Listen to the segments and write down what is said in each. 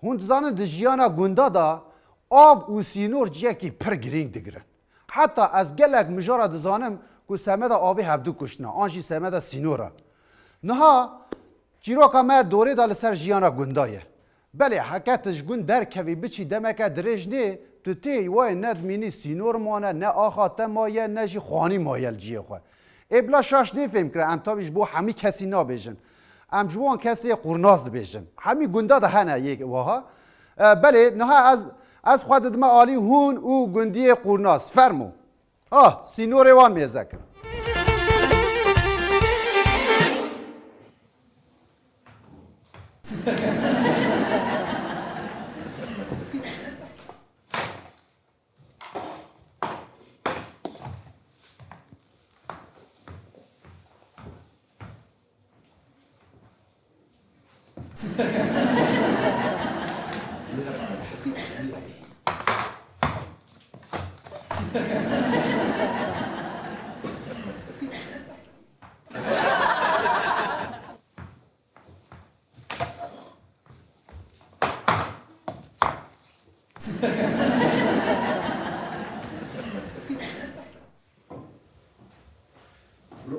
هون دزانن دجیانا گوندا دا آو و سینور جیکی پر گرینگ دگرن حتی از گلک مجارا دزانم که سمه دا آوی هفدو کشنا آنجی سمه دا سینورا نها جیروکا ما دوره دا لسر جیانا گوندایه بله حکتش گون در کوی بچی دمکه درج نه تو تی وای ندمینی سینور مانه نه آخا تمایه نه جی خوانی مایل جیه خواه ابلا شاش نفهم کرد ام تابیش بو همی کسی نابیجن ام جوان کسی قرناز بیجن همی گنده ده هنه یک واها بله نه از خودت ما عالی هون او گندی قرناز فرمو سینور وان میذکر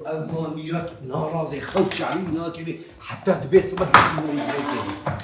امانیات ناراضی خود شعبی ناکلی حتی دبست ما بسیاری بگیری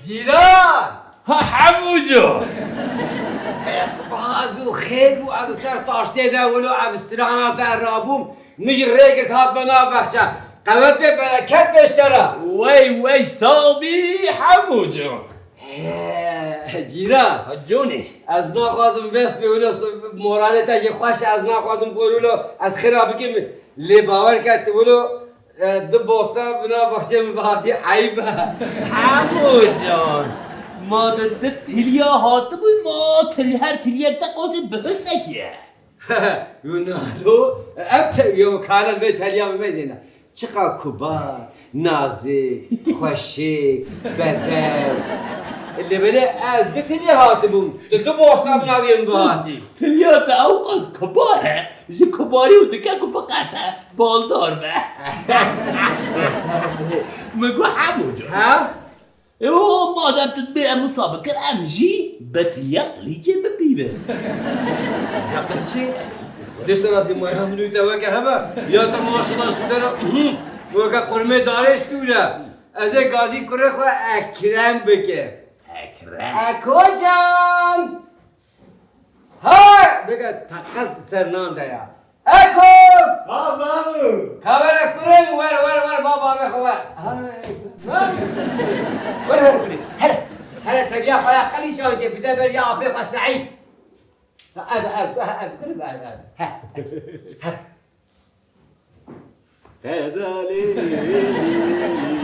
جيران ها حموجو اصبحازو خير بو عد سر طاشتي دا ولو عبسترانا دا الرابوم نجي ريقت هات بنا بخشا قوات ببركات بشترا وي صابي حموجو جيران جوني از ناخوازم بس بولو مورالتا جي خوش از ناخوازم بولو از خرابي كم لي باور كات ولو دو بوستا بنا بخشم بهاتي عيبه حموجان ما ده تلیا هات بوی ما هر تلیا تا قوسی بحث نکیه يونادو ابت يو كان البيت اليوم بيزينا چقا كبار نازك خوشك بدو اللي بدا از دي تليا هاتبون دو بوسنا بناوين بهاتي تلیا تا اوقاز کباره جی کباری و دکه کو بقاته بالدار به مگو حموجان ها؟ او مادم تتبع مسابقة امجي بتليا قليجة ببيبه يا قرشي ليش تراسي ما يهمني توكا هما يا تماشى الله شكرا وكا قرمي دارش تولا ازي غازي كره خو اكرم بك اكرم اكو جان هاي بقى تقص سرنان دايا اكو مامو خبر كرم ور بابا بخبر ور هلا تجي خلا قلي شو بدا بريا ابي سعيد اذكر غزالي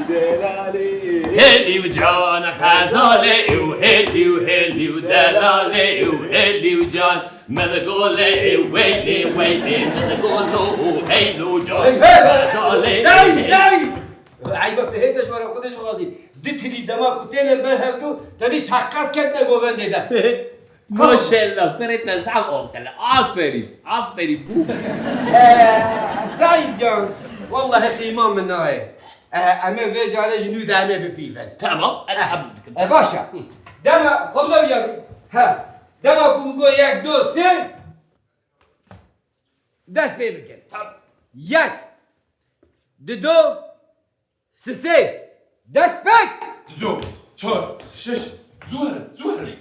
دلالي هلي وجان خزالي وهلي ودلالي وهلي وجان مذقولي ويلي مذقولو هيلو جان خزالي زي عيبه فهمتش برا خودش مغازي دتلي دماغ كتير برهفتو تدي تحقق كده جوفن ده ما شاء الله كنت نزعل أوكل عفري بو سعيد جان والله قيمة من نوعي أما فيج على جنود أنا ببيفن تمام أنا حبيبك باشا دما خذوا يا ها دما كم جو يك دو سن دست بيبكن يك دو سه دست بيك دو چهار شش زهره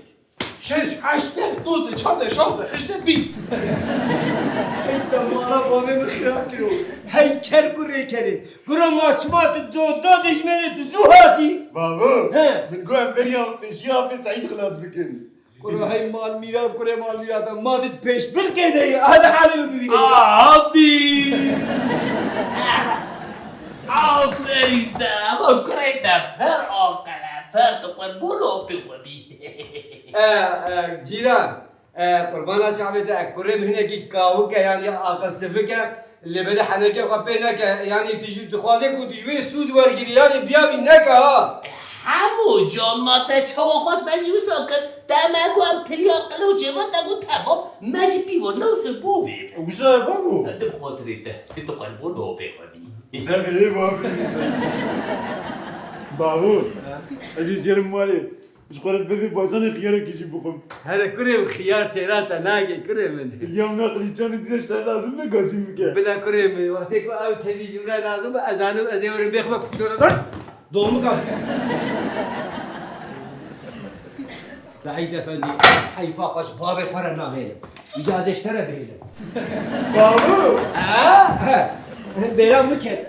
6 8 12 14 16 18 20 انت مالا بابی مخیرات کرو هی کر گره کرد گره ماچمات دو دجمنه زو هاتی بابا ها. من قوم بريا پیشی آفی سعید خلاص بکن گره های مال میراد گره مال میراد مادت پیش برگیده هذا حالی رو ببینه آبی آفرین سلام آکریتا پر آقلا پر تو قربون آبی بابی جيران قربان شعبي كوري هناك كاوك يعني اقل سفك اللي بدا حناك وقبينك يعني تجي تخوازك وتجوي السود ورقي يعني بيا منك ها همو جان ما تا چوا خواست مجی بساکن دمگو هم تریا قلو جوان دگو تبا مجی بیوان نوسه بوبی وشا بابو ده بخاطری ده تو قلبون آبی بابی سرخي بابو بابو اجي جرم مالي مش قررت ببي بازان خيارك يجي بقوم هذا كريم خيار تيراتا ناقي كريم من اليوم ناقلي كان ديش لازم نقاسم بك بلا كريم وقتك او تلفزيون لازم اذانو ازيور بيخفك دومك سعيد افندي حي فاقش بابي فرنا هيلم اجازه اشترى بيلم بابو بيرام مكت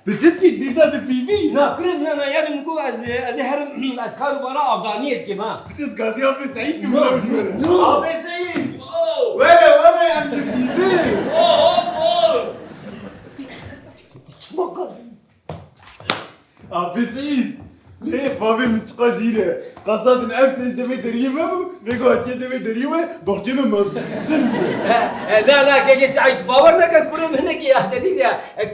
بجد كي ديسات بيبي نا كريم انا يعني مكو از هرم از كارو برا افغانيت كما بس قاسي ابي سعيد كم ولا مش ابي سعيد اوه ولا يا عبد البيبي اوه ابي سعيد ليه بابي متقاجيله قصاد نفس ايش دمي دريمه بيقعد يدمي دريمه بخجمه مصن لا كي سعيد باورنا كريم هناك يا حديد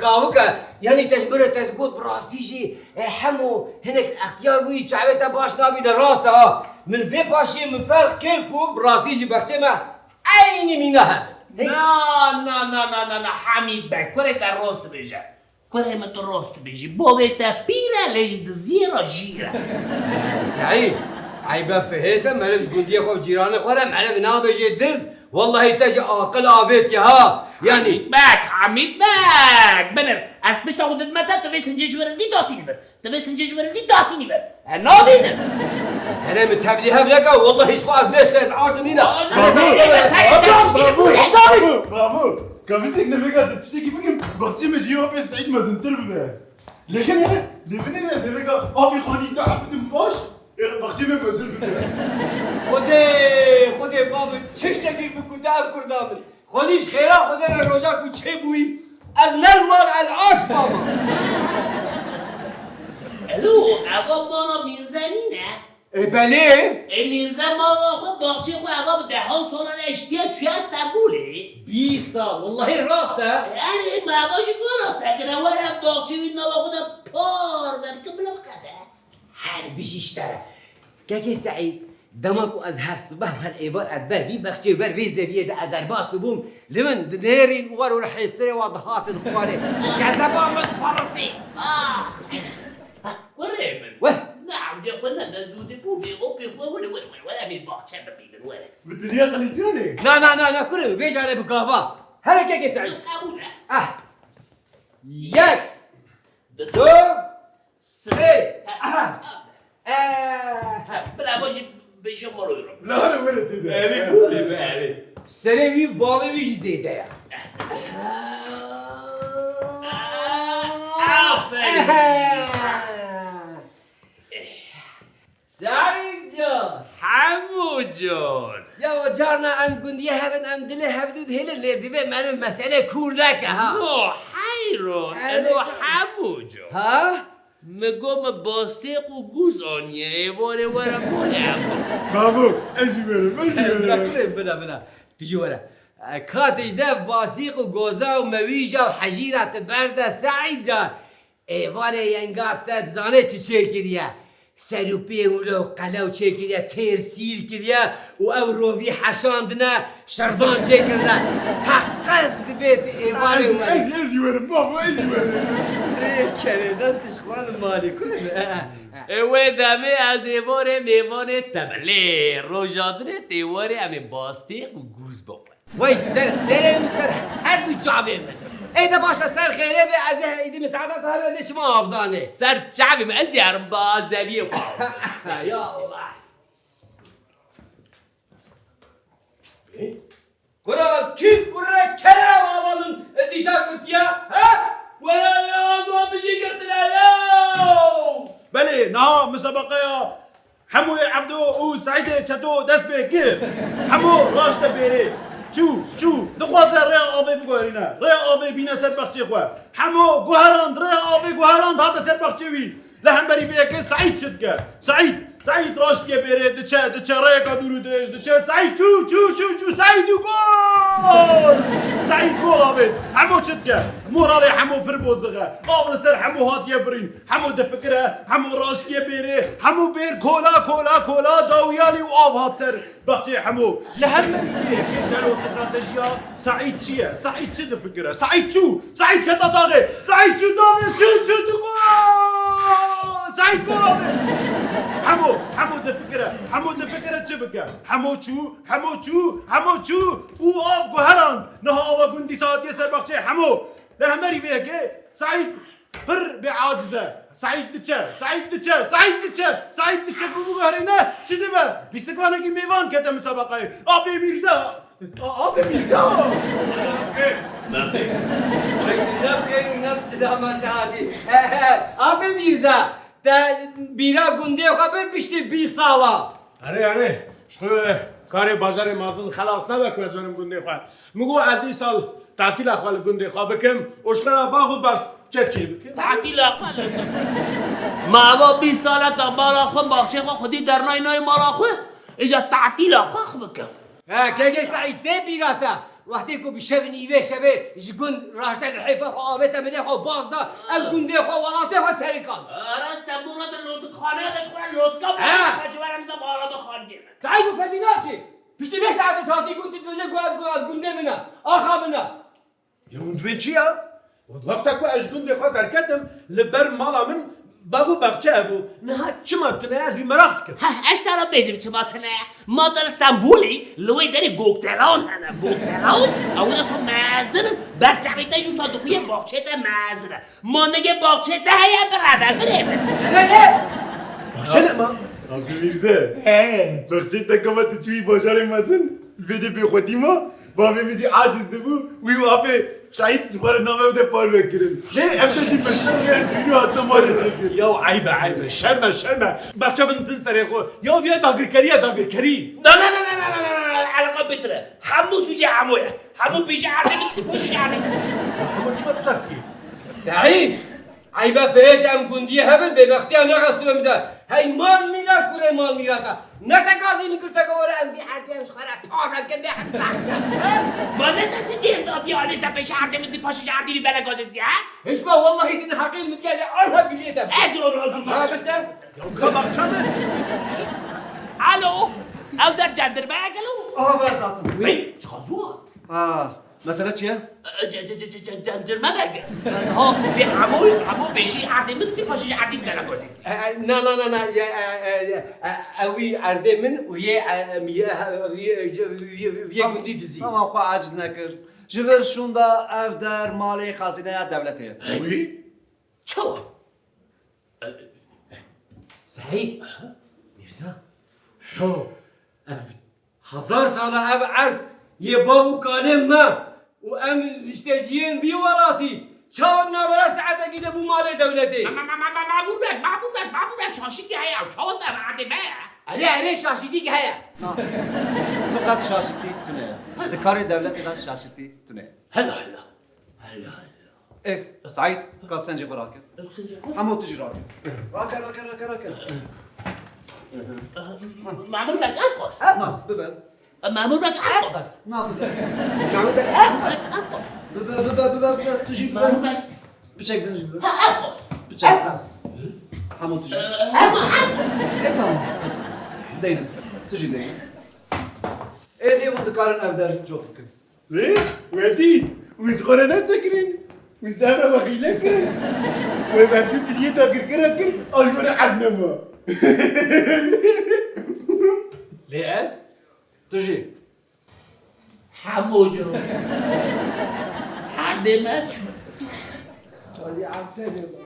كاوكا يعني تجبر تقول براستيجي حمو هناك اختيار بوي شعبته باش نابي دراسته ها من في باشي من فرق كيلكو براستيجي بختمه عيني منها نه حمید بک کره تا راست بجه کره ما تو راست بجی بابه تا پیره لجد زیرا جیره سعيد عيبه فهيته مالبش قنديه خو جيران خوره مالب نا بيجي دز والله تجي عاقل افيت ها يعني بک حمید بک بلر از پشت خودت متا تو ویسنجی جورلی داتی نیبر تو ویسنجی جورلی داتی نیبر نابینه سلام تبليها بلك والله ايش فاز ليش بس عاقلين برافو كافيسك نبيكا ستشتكي بكم بختي جيو ابي سعيد ما زنتر به ليش انا لبني انا سيبكا ابي خاني دا عبد باش بختي ما بزل خودی بابا چش تگیر بکو دار کردم خوزیش خیره خودی را روزا کو چه بوی از نرمال العاش بابا الو اوا مانا میرزنی نه بله میرزن مانا خود باقچه خود اوا به 10 سالان اشتیاق چوی استنبوله 20 سال والله راسته اره مباشی گرات سکنه ورم باقچه وید نوا خودم پار و تو بلا بقده هر بیشتره که سعید دماغو از هر صبح هر ایوار ادبر وی بخشی ور وی زویه ده اگر باست بوم لمن دنيرين ورا رح يستري وضحات الخواري كذا من فرطي ورم واه نعم دي قلنا ده زودي بوفي اوبي ولا من باقچه ببینن ولا بالدنيا خليجاني لا كل فيش على بكافا هلا كيك سعيد قبوله ياك دو سري بلا باشی به شما رو بیرم لا انا ولد ده بله سري وي بابي ويش زيدا يا سعيد جان حمو جان يا وجارنا ام قنديه هبن ام دله هبدود هل اللي دبي معنا المسألة كور لك ها حیران الو حمو جان ها مگم باستیق و گوزانیه ایواره ورم بولم بابو اجي برم بلا تجي ورا كاتج ده باسيق وقوزا ومويجا وحجيرة برده سعيد جان ايواره ينقات تزانه چه كريا سلوبي ولو قلاو چه كريا تيرسير كريا و او روفي حشاندنا شربان چه كرنا تقصد بيت ايواره اجي برم بابو اجي برم كريدان تشخوان مالي كله اوه دمه از ایواره میوانه تبله روژادره ایواره همه باستیق و گوز بابا وای سر هر دو جاوه من ایده باشا سر خیره به از ایده مساعدت هر از شما افضانه سر جعبی من از یارم با زویه یا الله Kura kim kura kere babanın disa kırtıya? Ha? ولا يا ما بيجي قلت له يو بله نه مسابقه همو عبدو و سعید چطو دست به کیف همو راش بره چو دخواسته ریا آبی بگوهرینه ریا آبی بینه سر بخچی خواه همو گوهراند ریا آبی گوهراند هاته سر بخچی وی لهم بری بیه که سعید شد که سعید راش که بره دچه ریا که دورو درش دچه سعید چو سعید و گول سعید گول آبید همو شد که مورال همو پر بوزغه آبر سر همو هاتیه برین همو دفکره همو راشتیه بره همو بیر کولا داویالی و آب هات سر بخشی همو لهم بریه که در استراتژیا سعید چیه؟ سعید چه دفکره؟ سعید کتا داغه سعید چو داغه چو تو گول سعید گول آبید همو دفکره چه بکه؟ همو چو او آب گوهراند نه آبا گندی ساعتی سر بخشی همو لهمری بیه که سعید پر به عاجزه سعید دچه بو گوهرینه چی دیمه؟ لیستکوانه که میوان کته مسابقه آبی میرزا Çekil nefsi damat hadi. Abi Mirza, da bira günde haber pişti bir sala. اره شخو کار بازار مازن خلاص نبکو از منم گنده خواه مگو از این سال تعطیل اخوال گنده خواه بکم اشخنا باخو بخ چی بکم تعطیل اقل ما 20 ساله تا بالا خو باغچه خودی در نای مالا خو اجا تعطیل اقل بکم که سعید ده بیراتا وقتی که بشو نیوه شوه جگون راشتن حیفه خو آبیتا مده خو بازدا ال گنده خو ولاته خو تریکان استنبول در لودخانه داشت خورن لودکا باشورم زم آراد خان گیرن دعی گفتی که پشتی 5 ساعت تاتی گفتی دوزه گوه گنده منه آخا منه یا اون دوین چیه؟ وقتا که از گنده خواه درکتم لبر مالا من باگو بخچه ابو نه چه ماتنه از این مراقت کرد اشترا بیجم چه ماتنه ما در استنبولی لوی داری گوگتران هنه گوگتران او دستو مازن برچه تا جوستا دوی باغچه تا مازنه ما نگه باغچه تا هیا بره بخچه نما آبی میرزا بخچه تکامت چوی بازار مازن بده بی خودی ما بابی میزی عاجز دبو وی آبی سعید سپار نامه بده پار بکرن نه ابتدی بسر ریاش چویو حتی ماره چکر یا عیبه شرمه بخچه من تن سره خو یا بیا داگرکری نه علاقه بتره همو سوجه همویه همو پیش عرضه میکسی پوشش عرضه همون چما تصد کی؟ سعید عیبه فرید ام گندی هبل به وقتی آنها قصدو میده هی مال میراد کوره مال میراده نه تکازی میکرده که وره ام بی عرضه امش خوره پاکن که به هم بخشن ما نتسی دیر دادی آنه تا پیش عرضه میزی پاشش عرضه بی بله گازه زیاد هیچ با والله دین حقیل متگرده آنها گلیدم از اونها ها بسه بخچه من الو او در جندر بگلو بازاتم بی چخازوها مسئله چیه؟ جندر ما بگه ها بی همو بیشی عرضه میزی پاشش عرضه بله گازه نه اوی عرضه من و یه گندی دیزی تمام خواه عجز نکر جور شوندا اف در مالی خزینه دولته وی؟ چوا سعید میرزا تو 1000 ساله او عرض یه باو کالم ما و ام لشتجین بی ولاتی چاوک نابرا ساعته گیده بو مال دولتی معبودك شاشيتي هيا وشوط بعد ما اره شاشیدی که هیا تو قد شاشتی تونه دکاری دولتی دا شاشتی تونه هلا سعید قد سنجي براكن همو تجي راكن راكن معمول لك أقص ناس ببل معمول لك أقص ناس ببل معمول لك أقص ببل تجي معمول ببل لك بچك دنجي ببل أقص بچك ناس همو تجي تمام بس دينا تجي دينا دي ودكارن افدر جوكن وی؟ ودی ویز خوره نسکرین ویز همرا بخیله کرن وی بابدو کلیه داگر کرن آلگونه عدنما لیاس تجي حموجو حد ما هذه عفانه